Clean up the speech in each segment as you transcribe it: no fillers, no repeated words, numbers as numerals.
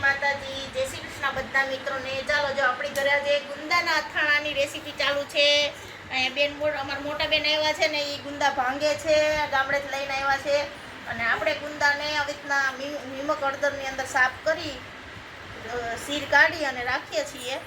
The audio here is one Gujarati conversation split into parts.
માતાજી, જય શ્રી કૃષ્ણ બધા મિત્રોને। ચાલો જો આપણી ઘરે આજે ગુંદાના અથાણાની રેસીપી ચાલુ છે। અહીંયા બેન અમારા મોટા બેન આવ્યા છે ને, એ ગુંદા ભાંગે છે, ગામડેથી લઈને આવ્યા છે। અને આપણે ગુંદાને આવી રીતના નિમક હળદરની અંદર સાફ કરી સીર કાઢી અને રાખીએ છીએ।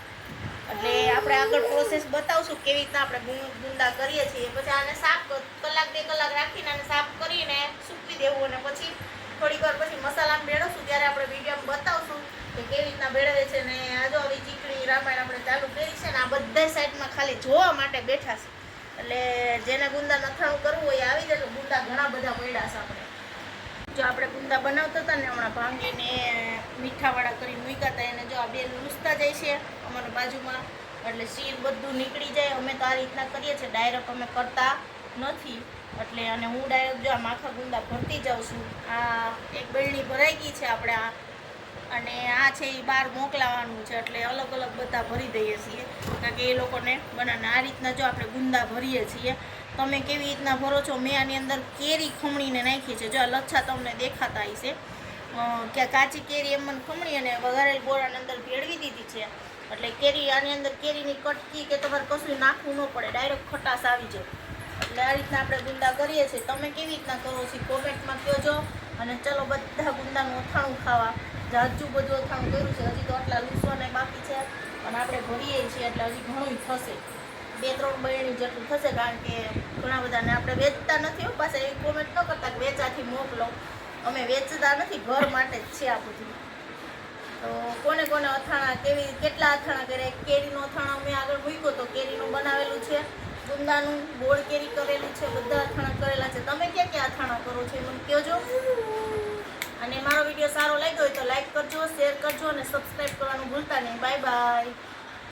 એટલે આપણે આગળ પ્રોસેસ બતાવશું કેવી રીતના આપણે ગુંદા કરીએ છીએ। પછી આને સાફ કલાક 2 કલાક રાખીને આને સાફ કરીને સૂકવી દેવું, અને પછી થોડીક વાર પછી મસાલામાં ભેળવશું ત્યારે આપણે વિડીયોમાં બતાવશું કે કેવી રીતના ભેળવે છે। ને આ જો આવી ચીકણી રામાયણ આપણે ચાલુ કરી છે ને, આ બધા સાઈડમાં ખાલી જોવા માટે બેઠા છે। એટલે જેને ગુંદા અથાણું કરવું હોય આવી જાય। ગુંદા ઘણા બધા મળ્યા છે આપણે। જો આપણે ગુંદા બનાવતા હતા ને, હમણાં ભાંગીને મીઠાવાળા કરીને મૂક્યા હતા, એને જો આ બેન લૂસતા જાય છે અમારા બાજુમાં, એટલે શીર બધું નીકળી જાય। અમે તો આ રીતના કરીએ છીએ, ડાયરેક્ટ અમે કરતા નથી। એટલે અને હું ડાયરેક્ટ જો આ માખા ગુંદા ભરતી જાઉં છું। આ એક બેલણી ભરાઈ ગઈ છે આપણે આ, અને આ છે એ બહાર મોકલાવાનું છે, એટલે અલગ અલગ બધા ભરી દઈએ છીએ કારણ કે એ લોકોને બનાવીને આ રીતના જો આપણે ગુંદા ભરીએ છીએ। તમે કેવી રીતના ભરો છો? મેં આની અંદર કેરી ખમણીને નાખી છે। જો આ લચ્છા તમને દેખાતા હશે કે કાચી કેરી એમ ખમણી અને વઘારેલ બોરાની અંદર ભેળવી દીધી છે। એટલે કેરી આની અંદર કેરીની કટકી કે તમારે કશું નાખવું ન પડે, ડાયરેક્ટ ખટાશ આવી જાય। એટલે આ રીતના આપણે ગુંદા કરીએ છીએ। તમે કેવી રીતના કરો છો કોમેન્ટમાં કહેજો। અને ચલો બધા ગુંદાનું અથાણું ખાવા। જાજુ બધું અથાણું કર્યું છે, હજી તો આટલા લૂસવાને બાકી છે, અને આપણે ભરીએ છીએ એટલે હજી ઘણું થશે, 2-3 બરણી જેટલું થશે, કારણ કે ઘણા બધાને આપણે વેચતા નથી હો। પાછા એવી કોમેન્ટ ન કરતા કે વેચાથી મોકલો, અમે વેચતા નથી, ઘર માટે જ છે આ બધું। તો કોને કોને અથાણા કેટલા અથાણા કરે? કેરીનું અથાણા મેં આગળ મૂક્યો તો કેરીનું બનાવેલું છે, ગુંદાનું ગોળ કેરી કરેલું છે, બધા અથાણા કરેલા છે। તમે ક્યાં અથાણા કરો છો એ મને કહેજો। અને મારો વિડીયો સારો લાગ્યો હોય તો લાઈક કરજો, શેર કરજો અને સબસ્ક્રાઈબ કરવાનું ભૂલતા નહીં। Bye bye.